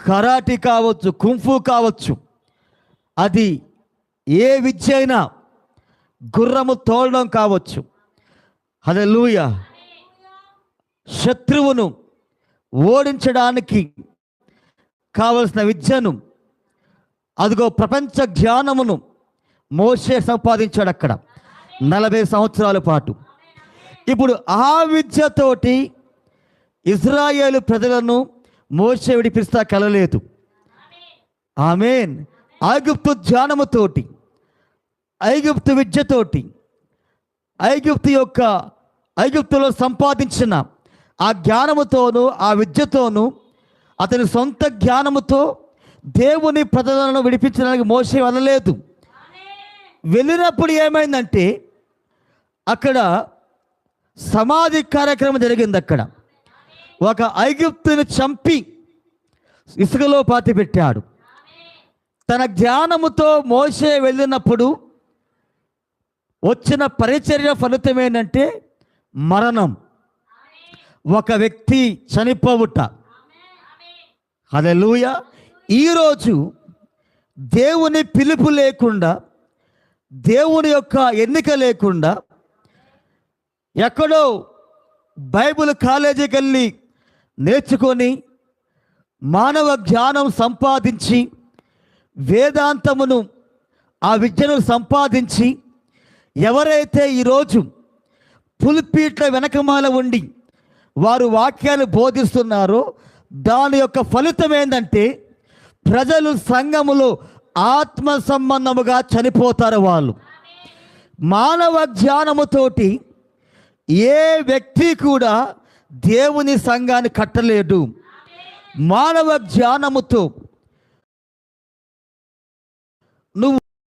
Karate కావచ్చు, kung fu కావచ్చు, అది ఏ విద్య అయినా, గుర్రము తోలడం కావచ్చు. హల్లెలూయా. శత్రువును ఓడించడానికి కావలసిన విద్యను, అదిగో ప్రపంచ జ్ఞానమును మోషే సంపాదించాడు అక్కడ 40 సంవత్సరాల పాటు. ఇప్పుడు ఆ విద్యతోటి ఇజ్రాయేలు ప్రజలను మోషే విడిపిస్తా కలలేదు. ఆమేన్. ఐగుప్తు జ్ఞానముతోటి, ఐగుప్తు విద్యతోటి, ఐగుప్తులో సంపాదించిన ఆ జ్ఞానముతోనూ ఆ విద్యతోనూ అతని సొంత జ్ఞానముతో దేవుని ప్రజలను విడిపించడానికి మోషే వెళ్ళలేదు. వెళ్ళినప్పుడు ఏమైందంటే అక్కడ సమాధి కార్యక్రమం జరిగింది. అక్కడ ఒక ఐగుప్తుని చంపి ఇసుకలో పాతి పెట్టాడు. తన జ్ఞానముతో మోషే వెళ్ళినప్పుడు వచ్చిన పరిచర్య ఫలితం ఏంటంటే మరణం, ఒక వ్యక్తి చనిపోవుట. హల్లెలూయా. ఈరోజు దేవుని పిలుపు లేకుండా, దేవుని యొక్క ఎన్నిక లేకుండా, ఎక్కడో బైబిల్ కాలేజీకి వెళ్ళి నేర్చుకొని మానవ జ్ఞానం సంపాదించి, వేదాంతమును ఆ విద్యను సంపాదించి, ఎవరైతే ఈరోజు పులిపీట్ల వెనకమాల ఉండి వారు వాక్యాలు బోధిస్తున్నారో దాని యొక్క ఫలితం ఏంటంటే ప్రజలు సంఘములో ఆత్మ సంబంధముగా చనిపోతారు. వాళ్ళు మానవ జ్ఞానముతోటి ఏ వ్యక్తి కూడా దేవుని సంఘాన్ని కట్టలేడు. మానవ జ్ఞానముతో నువ్వు